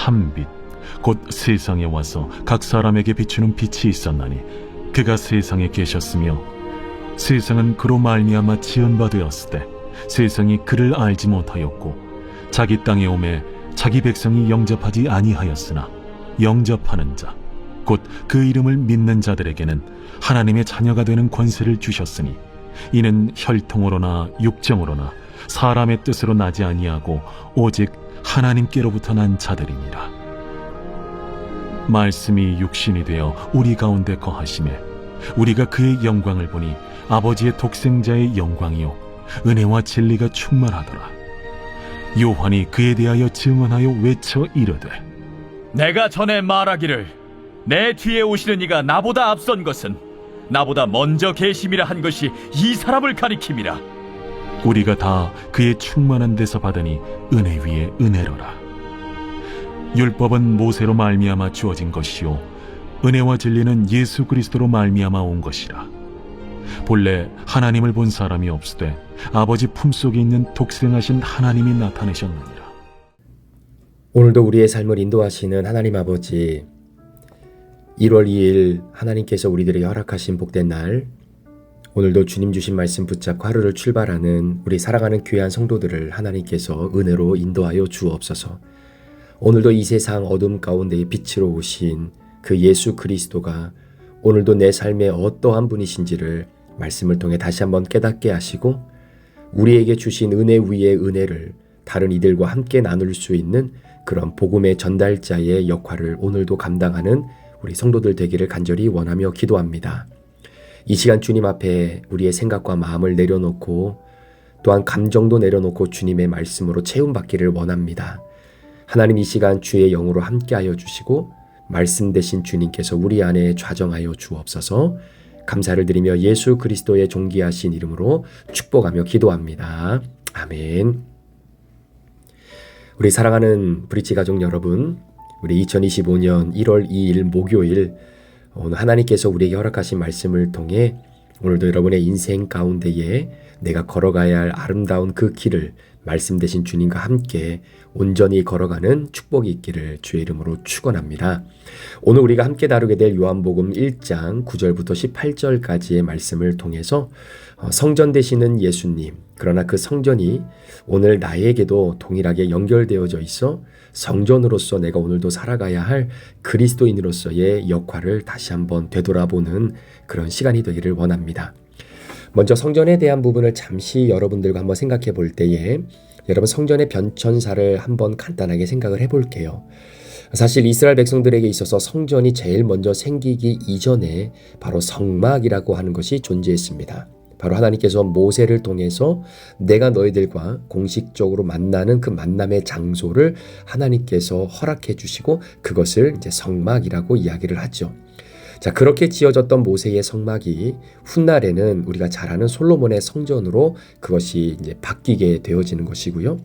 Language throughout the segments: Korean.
한 빛 곧 세상에 와서 각 사람에게 비추는 빛이 있었나니 그가 세상에 계셨으며 세상은 그로 말미암아 지은 바 되었으되 세상이 그를 알지 못하였고 자기 땅에 오매 자기 백성이 영접하지 아니하였으나 영접하는 자 곧 그 이름을 믿는 자들에게는 하나님의 자녀가 되는 권세를 주셨으니 이는 혈통으로나 육정으로나 사람의 뜻으로 나지 아니하고 오직 하나님께로부터 난 자들이니라. 말씀이 육신이 되어 우리 가운데 거하심에 우리가 그의 영광을 보니 아버지의 독생자의 영광이요 은혜와 진리가 충만하더라. 요한이 그에 대하여 증언하여 외쳐 이르되 내가 전에 말하기를 내 뒤에 오시는 이가 나보다 앞선 것은 나보다 먼저 계심이라 한 것이 이 사람을 가리킴이라. 우리가 다 그의 충만한 데서 받으니 은혜 위에 은혜로라. 율법은 모세로 말미암아 주어진 것이요 은혜와 진리는 예수 그리스도로 말미암아 온 것이라. 본래 하나님을 본 사람이 없으되 아버지 품속에 있는 독생하신 하나님이 나타내셨느니라. 오늘도 우리의 삶을 인도하시는 하나님 아버지, 1월 2일 하나님께서 우리들에게 허락하신 복된 날, 오늘도 주님 주신 말씀 붙잡고 하루를 출발하는 우리 사랑하는 귀한 성도들을 하나님께서 은혜로 인도하여 주옵소서. 오늘도 이 세상 어둠 가운데에 빛으로 오신 그 예수 그리스도가 오늘도 내 삶의 어떠한 분이신지를 말씀을 통해 다시 한번 깨닫게 하시고 우리에게 주신 은혜 위에 은혜를 다른 이들과 함께 나눌 수 있는 그런 복음의 전달자의 역할을 오늘도 감당하는 우리 성도들 되기를 간절히 원하며 기도합니다. 이 시간 주님 앞에 우리의 생각과 마음을 내려놓고 또한 감정도 내려놓고 주님의 말씀으로 채움받기를 원합니다. 하나님 이 시간 주의 영으로 함께하여 주시고 말씀 되신 주님께서 우리 안에 좌정하여 주옵소서. 감사를 드리며 예수 그리스도의 존귀하신 이름으로 축복하며 기도합니다. 아멘. 우리 사랑하는 브릿지 가족 여러분, 우리 2025년 1월 2일 목요일 오늘 하나님께서 우리에게 허락하신 말씀을 통해 오늘도 여러분의 인생 가운데에 내가 걸어가야 할 아름다운 그 길을 말씀 되신 주님과 함께 온전히 걸어가는 축복이 있기를 주의 이름으로 축원합니다. 오늘 우리가 함께 다루게 될 요한복음 1장 9절부터 18절까지의 말씀을 통해서 성전 되시는 예수님, 그러나 그 성전이 오늘 나에게도 동일하게 연결되어져 있어 성전으로서 내가 오늘도 살아가야 할 그리스도인으로서의 역할을 다시 한번 되돌아보는 그런 시간이 되기를 원합니다. 먼저 성전에 대한 부분을 잠시 여러분들과 한번 생각해 볼 때에 여러분 성전의 변천사를 한번 간단하게 생각을 해볼게요. 사실 이스라엘 백성들에게 있어서 성전이 제일 먼저 생기기 이전에 바로 성막이라고 하는 것이 존재했습니다. 바로 하나님께서 모세를 통해서 내가 너희들과 공식적으로 만나는 그 만남의 장소를 하나님께서 허락해 주시고 그것을 이제 성막이라고 이야기를 하죠. 자, 그렇게 지어졌던 모세의 성막이 훗날에는 우리가 잘 아는 솔로몬의 성전으로 그것이 이제 바뀌게 되어지는 것이고요.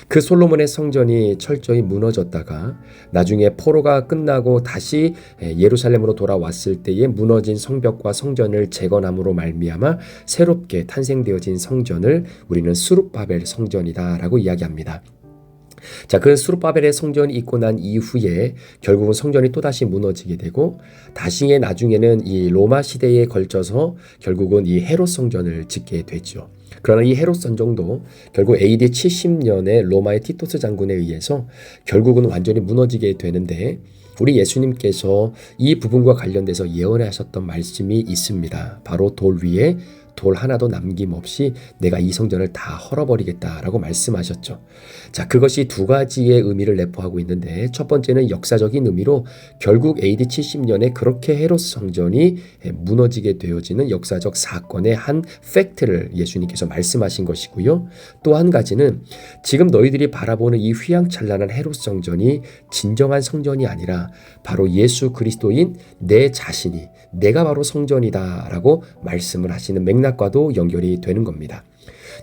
그 솔로몬의 성전이 철저히 무너졌다가 나중에 포로가 끝나고 다시 예루살렘으로 돌아왔을 때에 무너진 성벽과 성전을 재건함으로 말미암아 새롭게 탄생되어진 성전을 우리는 스룹바벨 성전이다라고 이야기합니다. 자, 그 스룹바벨의 성전이 있고 난 이후에 결국은 성전이 또다시 무너지게 되고 다시 나중에는 이 로마 시대에 걸쳐서 결국은 이 헤롯 성전을 짓게 되죠. 그러나 이 헤롯 성전도 결국 AD 70년에 로마의 티토스 장군에 의해서 결국은 완전히 무너지게 되는데 우리 예수님께서 이 부분과 관련돼서 예언하셨던 말씀이 있습니다. 바로 돌 위에 돌 하나도 남김없이 내가 이 성전을 다 헐어버리겠다라고 말씀하셨죠. 자, 그것이 두 가지의 의미를 내포하고 있는데 첫 번째는 역사적인 의미로 결국 AD 70년에 그렇게 헤롯 성전이 무너지게 되어지는 역사적 사건의 한 팩트를 예수님께서 말씀하신 것이고요. 또 한 가지는 지금 너희들이 바라보는 이 휘황찬란한 헤롯 성전이 진정한 성전이 아니라 바로 예수 그리스도인 내 자신이 내가 바로 성전이다라고 말씀을 하시는 맥락과도 연결이 되는 겁니다.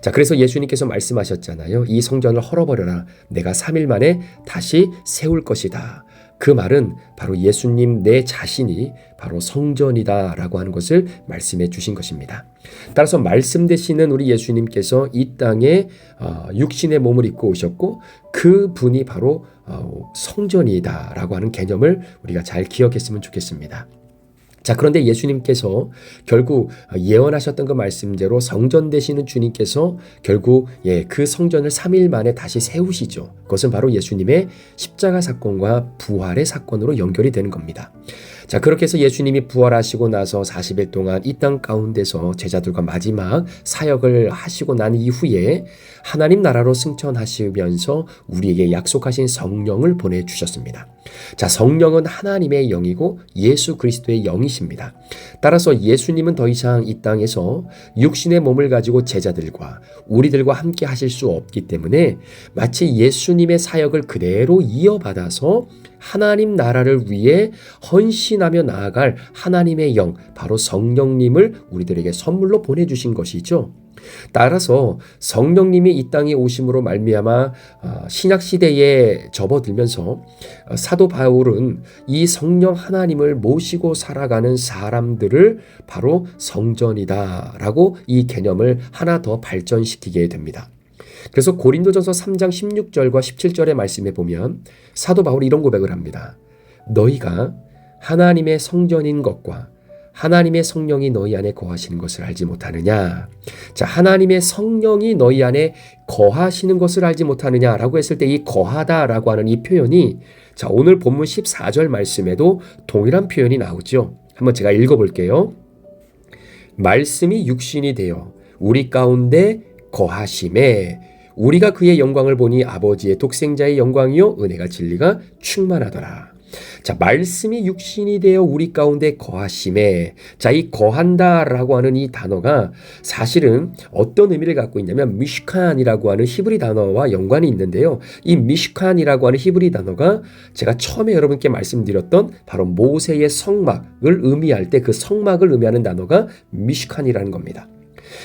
자, 그래서 예수님께서 말씀하셨잖아요. 이 성전을 헐어버려라. 내가 3일 만에 다시 세울 것이다. 그 말은 바로 예수님 내 자신이 바로 성전이다라고 하는 것을 말씀해 주신 것입니다. 따라서 말씀 되시는 우리 예수님께서 이 땅에 육신의 몸을 입고 오셨고 그 분이 바로 성전이다라고 하는 개념을 우리가 잘 기억했으면 좋겠습니다. 자, 그런데 예수님께서 결국 예언하셨던 그 말씀대로 성전 되시는 주님께서 결국 그 성전을 3일 만에 다시 세우시죠. 그것은 바로 예수님의 십자가 사건과 부활의 사건으로 연결이 되는 겁니다. 자, 그렇게 해서 예수님이 부활하시고 나서 40일 동안 이 땅 가운데서 제자들과 마지막 사역을 하시고 난 이후에 하나님 나라로 승천하시면서 우리에게 약속하신 성령을 보내주셨습니다. 자, 성령은 하나님의 영이고 예수 그리스도의 영이십니다. 따라서 예수님은 더 이상 이 땅에서 육신의 몸을 가지고 제자들과 우리들과 함께 하실 수 없기 때문에 마치 예수님의 사역을 그대로 이어받아서 하나님 나라를 위해 헌신하며 나아갈 하나님의 영, 바로 성령님을 우리들에게 선물로 보내주신 것이죠. 따라서 성령님이 이 땅에 오심으로 말미암아 신약시대에 접어들면서 사도 바울은 이 성령 하나님을 모시고 살아가는 사람들을 바로 성전이다라고 이 개념을 하나 더 발전시키게 됩니다. 그래서 고린도전서 3장 16절과 17절의 말씀에 보면 사도 바울이 이런 고백을 합니다. 너희가 하나님의 성전인 것과 하나님의 성령이 너희 안에 거하시는 것을 알지 못하느냐. 자, 하나님의 성령이 너희 안에 거하시는 것을 알지 못하느냐라고 했을 때 이 거하다라고 하는 이 표현이 자, 오늘 본문 14절 말씀에도 동일한 표현이 나오죠. 한번 제가 읽어볼게요. 말씀이 육신이 되어 우리 가운데 거하심에 우리가 그의 영광을 보니 아버지의 독생자의 영광이요 은혜가 진리가 충만하더라. 자, 말씀이 육신이 되어 우리 가운데 거하심에 자, 이 거한다라고 하는 이 단어가 사실은 어떤 의미를 갖고 있냐면 미슈칸이라고 하는 히브리 단어와 연관이 있는데요. 이 미슈칸이라고 하는 히브리 단어가 제가 처음에 여러분께 말씀드렸던 바로 모세의 성막을 의미할 때 그 성막을 의미하는 단어가 미슈칸이라는 겁니다.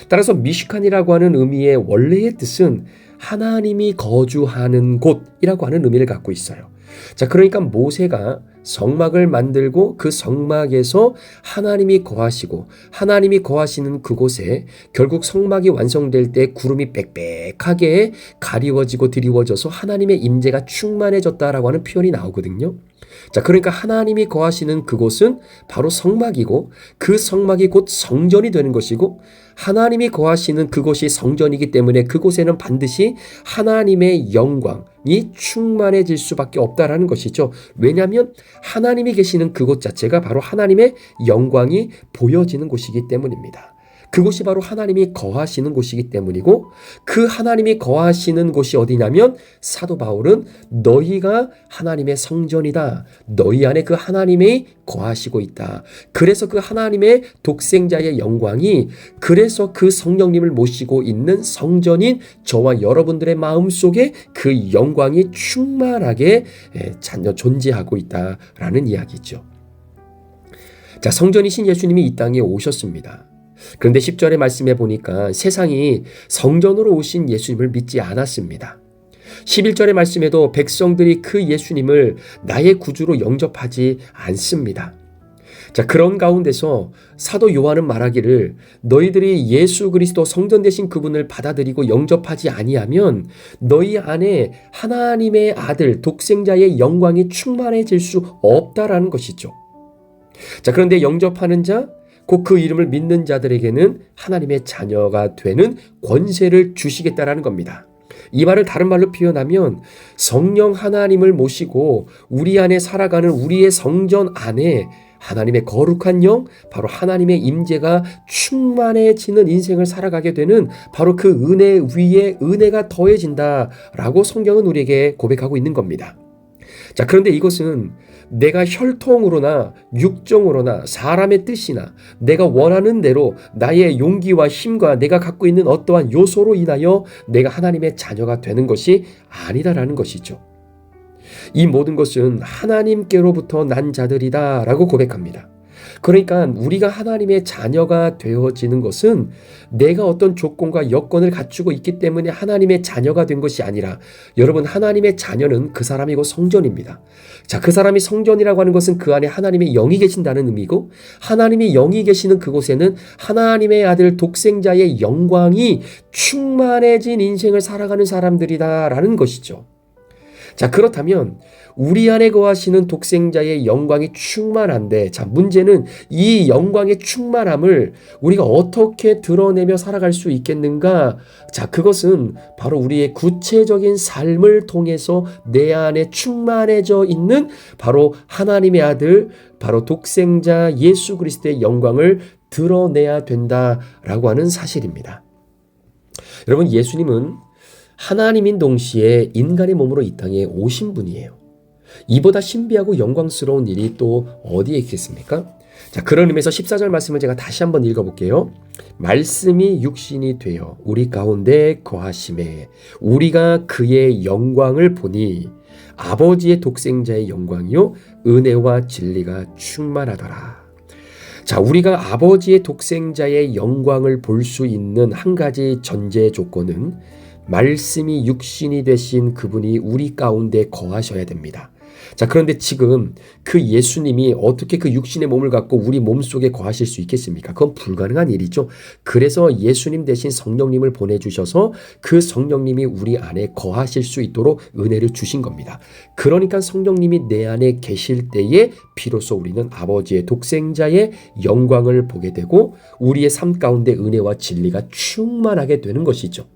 따라서 미슈칸이라고 하는 의미의 원래의 뜻은 하나님이 거주하는 곳이라고 하는 의미를 갖고 있어요. 자, 그러니까 모세가 성막을 만들고 그 성막에서 하나님이 거하시고 하나님이 거하시는 그곳에 결국 성막이 완성될 때 구름이 빽빽하게 가리워지고 드리워져서 하나님의 임재가 충만해졌다라고 하는 표현이 나오거든요. 자, 그러니까 하나님이 거하시는 그곳은 바로 성막이고 그 성막이 곧 성전이 되는 것이고 하나님이 거하시는 그곳이 성전이기 때문에 그곳에는 반드시 하나님의 영광이 충만해질 수밖에 없다라는 것이죠. 왜냐하면 하나님이 계시는 그곳 자체가 바로 하나님의 영광이 보여지는 곳이기 때문입니다. 그곳이 바로 하나님이 거하시는 곳이기 때문이고 그 하나님이 거하시는 곳이 어디냐면 사도 바울은 너희가 하나님의 성전이다. 너희 안에 그 하나님이 거하시고 있다. 그래서 그 하나님의 독생자의 영광이 그래서 그 성령님을 모시고 있는 성전인 저와 여러분들의 마음속에 그 영광이 충만하게 존재하고 있다라는 이야기죠. 자, 성전이신 예수님이 이 땅에 오셨습니다. 그런데 10절의 말씀에 보니까 세상이 성전으로 오신 예수님을 믿지 않았습니다. 11절의 말씀에도 백성들이 그 예수님을 나의 구주로 영접하지 않습니다. 자, 그런 가운데서 사도 요한은 말하기를 너희들이 예수 그리스도 성전 되신 그분을 받아들이고 영접하지 아니하면 너희 안에 하나님의 아들 독생자의 영광이 충만해질 수 없다라는 것이죠. 자, 그런데 영접하는 자 곧 그 이름을 믿는 자들에게는 하나님의 자녀가 되는 권세를 주시겠다라는 겁니다. 이 말을 다른 말로 표현하면 성령 하나님을 모시고 우리 안에 살아가는 우리의 성전 안에 하나님의 거룩한 영, 바로 하나님의 임재가 충만해지는 인생을 살아가게 되는 바로 그 은혜 위에 은혜가 더해진다라고 성경은 우리에게 고백하고 있는 겁니다. 자, 그런데 이것은 내가 혈통으로나 육정으로나 사람의 뜻이나 내가 원하는 대로 나의 용기와 힘과 내가 갖고 있는 어떠한 요소로 인하여 내가 하나님의 자녀가 되는 것이 아니다라는 것이죠. 이 모든 것은 하나님께로부터 난 자들이다 라고 고백합니다. 그러니까 우리가 하나님의 자녀가 되어지는 것은 내가 어떤 조건과 여건을 갖추고 있기 때문에 하나님의 자녀가 된 것이 아니라, 여러분, 하나님의 자녀는 그 사람이고 성전입니다. 자, 그 사람이 성전이라고 하는 것은 그 안에 하나님의 영이 계신다는 의미고, 하나님의 영이 계시는 그곳에는 하나님의 아들 독생자의 영광이 충만해진 인생을 살아가는 사람들이다라는 것이죠. 자, 그렇다면 우리 안에 거하시는 독생자의 영광이 충만한데, 자, 문제는 이 영광의 충만함을 우리가 어떻게 드러내며 살아갈 수 있겠는가? 자, 그것은 바로 우리의 구체적인 삶을 통해서 내 안에 충만해져 있는 바로 하나님의 아들, 바로 독생자 예수 그리스도의 영광을 드러내야 된다라고 하는 사실입니다. 여러분, 예수님은 하나님인 동시에 인간의 몸으로 이 땅에 오신 분이에요. 이보다 신비하고 영광스러운 일이 또 어디에 있겠습니까? 자, 그런 의미에서 14절 말씀을 제가 다시 한번 읽어볼게요. 말씀이 육신이 되어 우리 가운데 거하심에 우리가 그의 영광을 보니 아버지의 독생자의 영광이요 은혜와 진리가 충만하더라. 자, 우리가 아버지의 독생자의 영광을 볼 수 있는 한 가지 전제 조건은 말씀이 육신이 되신 그분이 우리 가운데 거하셔야 됩니다. 자, 그런데 지금 그 예수님이 어떻게 그 육신의 몸을 갖고 우리 몸속에 거하실 수 있겠습니까? 그건 불가능한 일이죠. 그래서 예수님 대신 성령님을 보내주셔서 그 성령님이 우리 안에 거하실 수 있도록 은혜를 주신 겁니다. 그러니까 성령님이 내 안에 계실 때에 비로소 우리는 아버지의 독생자의 영광을 보게 되고 우리의 삶 가운데 은혜와 진리가 충만하게 되는 것이죠.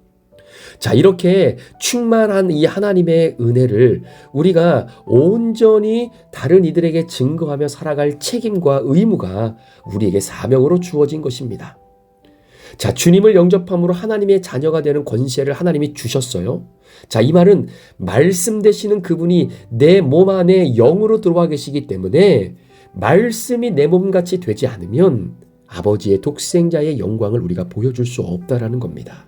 자, 이렇게 충만한 이 하나님의 은혜를 우리가 온전히 다른 이들에게 증거하며 살아갈 책임과 의무가 우리에게 사명으로 주어진 것입니다. 자, 주님을 영접함으로 하나님의 자녀가 되는 권세를 하나님이 주셨어요. 자, 이 말은 말씀 되시는 그분이 내 몸 안에 영으로 들어와 계시기 때문에 말씀이 내 몸같이 되지 않으면 아버지의 독생자의 영광을 우리가 보여줄 수 없다라는 겁니다.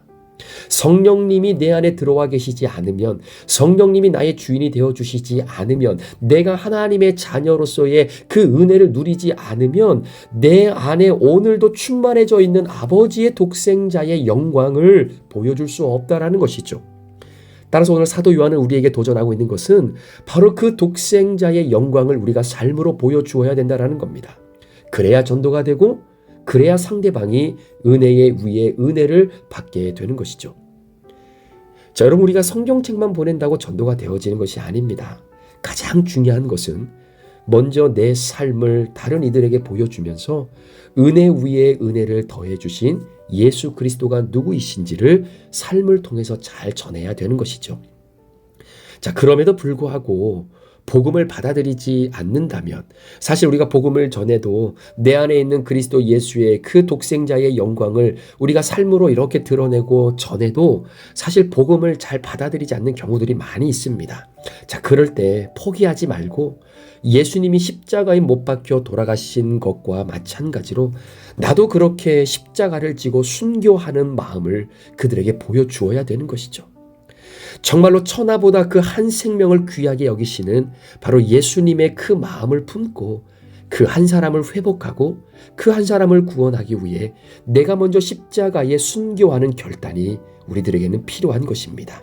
성령님이 내 안에 들어와 계시지 않으면, 성령님이 나의 주인이 되어주시지 않으면, 내가 하나님의 자녀로서의 그 은혜를 누리지 않으면 내 안에 오늘도 충만해져 있는 아버지의 독생자의 영광을 보여줄 수 없다라는 것이죠. 따라서 오늘 사도 요한은 우리에게 도전하고 있는 것은 바로 그 독생자의 영광을 우리가 삶으로 보여주어야 된다라는 겁니다. 그래야 전도가 되고 그래야 상대방이 은혜의 위에 은혜를 받게 되는 것이죠. 자, 여러분, 우리가 성경책만 보낸다고 전도가 되어지는 것이 아닙니다. 가장 중요한 것은 먼저 내 삶을 다른 이들에게 보여주면서 은혜 위에 은혜를 더해 주신 예수 그리스도가 누구이신지를 삶을 통해서 잘 전해야 되는 것이죠. 자, 그럼에도 불구하고 복음을 받아들이지 않는다면, 사실 우리가 복음을 전해도 내 안에 있는 그리스도 예수의 그 독생자의 영광을 우리가 삶으로 이렇게 드러내고 전해도 사실 복음을 잘 받아들이지 않는 경우들이 많이 있습니다. 자, 그럴 때 포기하지 말고 예수님이 십자가에 못 박혀 돌아가신 것과 마찬가지로 나도 그렇게 십자가를 지고 순교하는 마음을 그들에게 보여주어야 되는 것이죠. 정말로 천하보다 그 한 생명을 귀하게 여기시는 바로 예수님의 그 마음을 품고 그 한 사람을 회복하고 그 한 사람을 구원하기 위해 내가 먼저 십자가에 순교하는 결단이 우리들에게는 필요한 것입니다.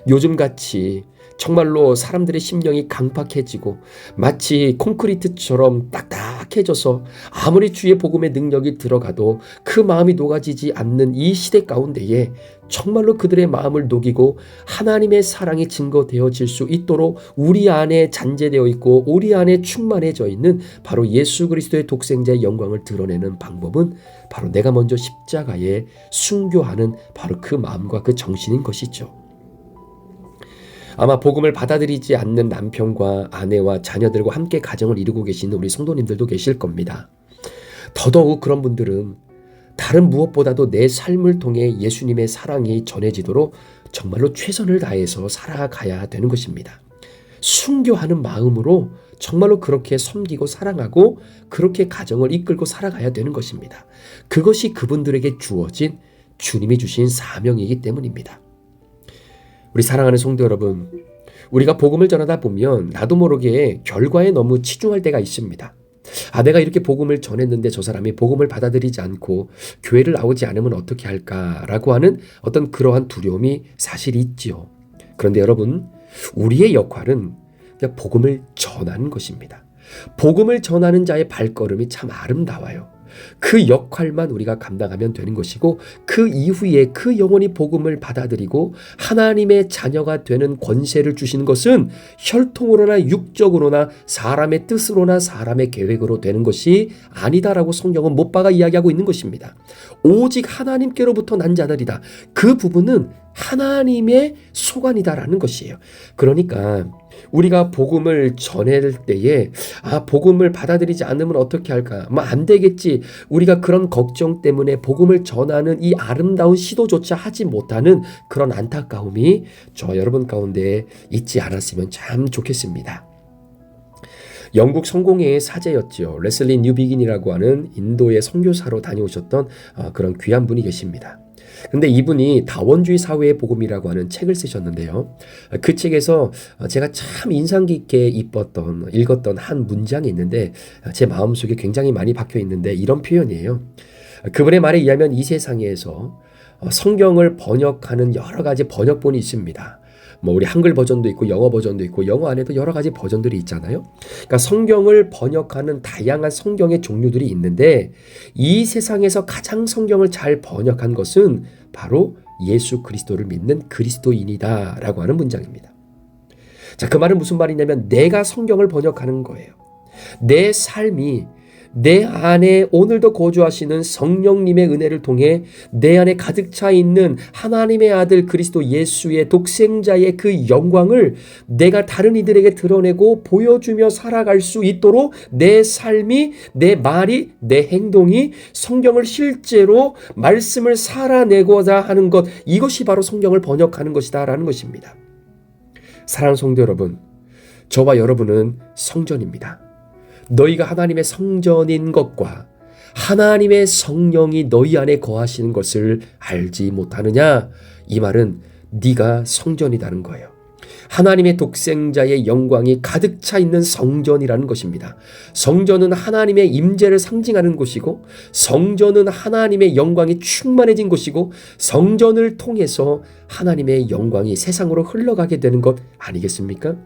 요즘같이 정말로 사람들의 심령이 강팍해지고 마치 콘크리트처럼 딱딱해져서 아무리 주의 복음의 능력이 들어가도 그 마음이 녹아지지 않는 이 시대 가운데에 정말로 그들의 마음을 녹이고 하나님의 사랑이 증거되어질 수 있도록 우리 안에 잔재되어 있고 우리 안에 충만해져 있는 바로 예수 그리스도의 독생자의 영광을 드러내는 방법은 바로 내가 먼저 십자가에 순교하는 바로 그 마음과 그 정신인 것이죠. 아마 복음을 받아들이지 않는 남편과 아내와 자녀들과 함께 가정을 이루고 계시는 우리 성도님들도 계실 겁니다. 더더욱 그런 분들은 다른 무엇보다도 내 삶을 통해 예수님의 사랑이 전해지도록 정말로 최선을 다해서 살아가야 되는 것입니다. 순교하는 마음으로 정말로 그렇게 섬기고 사랑하고 그렇게 가정을 이끌고 살아가야 되는 것입니다. 그것이 그분들에게 주어진 주님이 주신 사명이기 때문입니다. 우리 사랑하는 성도 여러분, 우리가 복음을 전하다 보면 나도 모르게 결과에 너무 치중할 때가 있습니다. 내가 이렇게 복음을 전했는데 저 사람이 복음을 받아들이지 않고 교회를 나오지 않으면 어떻게 할까라고 하는 어떤 그러한 두려움이 사실 있지요. 그런데 여러분, 우리의 역할은 그냥 복음을 전하는 것입니다. 복음을 전하는 자의 발걸음이 참 아름다워요. 그 역할만 우리가 감당하면 되는 것이고, 그 이후에 그 영혼이 복음을 받아들이고 하나님의 자녀가 되는 권세를 주시는 것은 혈통으로나 육적으로나 사람의 뜻으로나 사람의 계획으로 되는 것이 아니다라고 성경은 못 박아 이야기하고 있는 것입니다. 오직 하나님께로부터 난 자들이다. 그 부분은 하나님의 소관이다라는 것이에요. 그러니까 우리가 복음을 전할 때에 복음을 받아들이지 않으면 어떻게 할까? 안 되겠지. 우리가 그런 걱정 때문에 복음을 전하는 이 아름다운 시도조차 하지 못하는 그런 안타까움이 저 여러분 가운데 있지 않았으면 참 좋겠습니다. 영국 성공회의 사제였지요. 레슬리 뉴비긴이라고 하는 인도의 선교사로 다녀오셨던 그런 귀한 분이 계십니다. 근데 이분이 다원주의 사회의 복음이라고 하는 책을 쓰셨는데요. 그 책에서 제가 참 인상 깊게 읽었던 한 문장이 있는데 제 마음속에 굉장히 많이 박혀 있는데 이런 표현이에요. 그분의 말에 의하면 이 세상에서 성경을 번역하는 여러 가지 번역본이 있습니다. 우리 한글 버전도 있고 영어 버전도 있고 영어 안에도 여러 가지 버전들이 있잖아요. 그러니까 성경을 번역하는 다양한 성경의 종류들이 있는데 이 세상에서 가장 성경을 잘 번역한 것은 바로 예수 그리스도를 믿는 그리스도인이다라고 하는 문장입니다. 자, 그 말은 무슨 말이냐면 내가 성경을 번역하는 거예요. 내 삶이 내 안에 오늘도 거주하시는 성령님의 은혜를 통해 내 안에 가득 차 있는 하나님의 아들 그리스도 예수의 독생자의 그 영광을 내가 다른 이들에게 드러내고 보여주며 살아갈 수 있도록 내 삶이, 내 말이, 내 행동이 성경을 실제로 말씀을 살아내고자 하는 것, 이것이 바로 성경을 번역하는 것이다라는 것입니다. 사랑하는 성도 여러분, 저와 여러분은 성전입니다. 너희가 하나님의 성전인 것과 하나님의 성령이 너희 안에 거하시는 것을 알지 못하느냐? 이 말은 네가 성전이라는 거예요. 하나님의 독생자의 영광이 가득 차 있는 성전이라는 것입니다. 성전은 하나님의 임재를 상징하는 곳이고 성전은 하나님의 영광이 충만해진 곳이고 성전을 통해서 하나님의 영광이 세상으로 흘러가게 되는 것 아니겠습니까?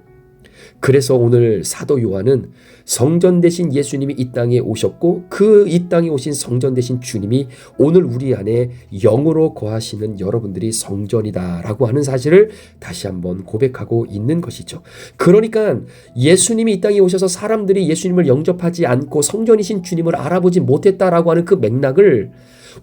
그래서 오늘 사도 요한은 성전 대신 예수님이 이 땅에 오셨고 그 이 땅에 오신 성전 대신 주님이 오늘 우리 안에 영으로 거하시는 여러분들이 성전이다라고 하는 사실을 다시 한번 고백하고 있는 것이죠. 그러니까 예수님이 이 땅에 오셔서 사람들이 예수님을 영접하지 않고 성전이신 주님을 알아보지 못했다라고 하는 그 맥락을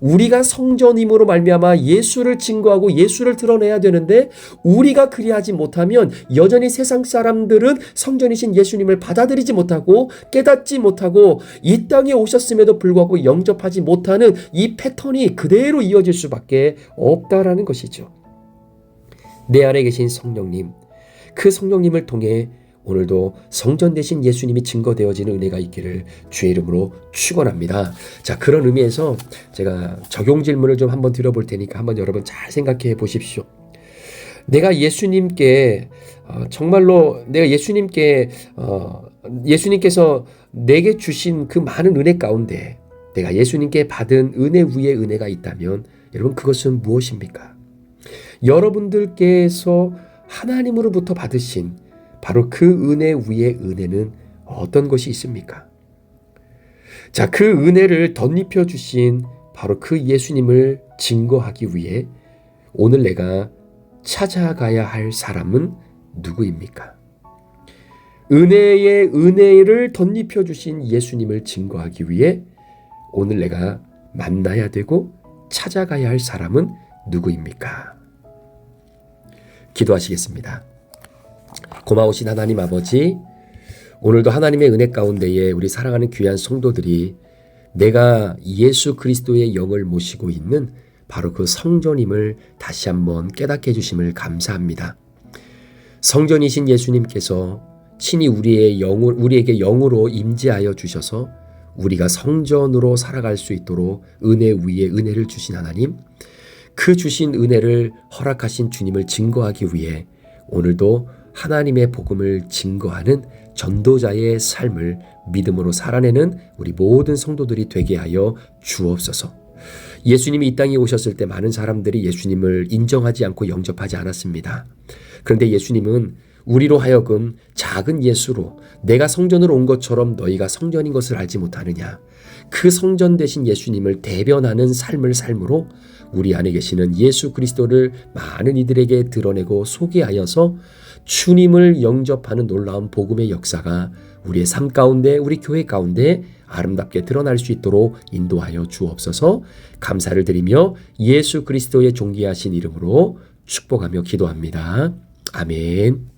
우리가 성전임으로 말미암아 예수를 증거하고 예수를 드러내야 되는데 우리가 그리하지 못하면 여전히 세상 사람들은 성전이신 예수님을 받아들이지 못하고 깨닫지 못하고 이 땅에 오셨음에도 불구하고 영접하지 못하는 이 패턴이 그대로 이어질 수밖에 없다라는 것이죠. 내 안에 계신 성령님, 그 성령님을 통해 오늘도 성전 대신 예수님이 증거되어지는 은혜가 있기를 주의 이름으로 축원합니다. 자, 그런 의미에서 제가 적용 질문을 좀 한번 드려볼 테니까 한번 여러분 잘 생각해 보십시오. 내가 예수님께 정말로 내가 예수님께서 내게 주신 그 많은 은혜 가운데 내가 예수님께 받은 은혜 위에 은혜가 있다면 여러분 그것은 무엇입니까? 여러분들께서 하나님으로부터 받으신 바로 그 은혜 위에 은혜는 어떤 것이 있습니까? 자, 그 은혜를 덧입혀 주신 바로 그 예수님을 증거하기 위해 오늘 내가 찾아가야 할 사람은 누구입니까? 은혜의 은혜를 덧입혀 주신 예수님을 증거하기 위해 오늘 내가 만나야 되고 찾아가야 할 사람은 누구입니까? 기도하시겠습니다. 고마우신 하나님 아버지, 오늘도 하나님의 은혜 가운데에 우리 사랑하는 귀한 성도들이 내가 예수 그리스도의 영을 모시고 있는 바로 그 성전임을 다시 한번 깨닫게 해주심을 감사합니다. 성전이신 예수님께서 친히 우리에게 영으로 임재하여 주셔서 우리가 성전으로 살아갈 수 있도록 은혜 위에 은혜를 주신 하나님, 그 주신 은혜를 허락하신 주님을 증거하기 위해 오늘도 하나님의 복음을 증거하는 전도자의 삶을 믿음으로 살아내는 우리 모든 성도들이 되게 하여 주옵소서. 예수님이 이 땅에 오셨을 때 많은 사람들이 예수님을 인정하지 않고 영접하지 않았습니다. 그런데 예수님은 우리로 하여금 작은 예수로 내가 성전으로 온 것처럼 너희가 성전인 것을 알지 못하느냐. 그 성전 되신 예수님을 대변하는 삶을 삶으로 우리 안에 계시는 예수 그리스도를 많은 이들에게 드러내고 소개하여서 주님을 영접하는 놀라운 복음의 역사가 우리의 삶 가운데, 우리 교회 가운데 아름답게 드러날 수 있도록 인도하여 주옵소서. 감사를 드리며 예수 그리스도의 존귀하신 이름으로 축복하며 기도합니다. 아멘.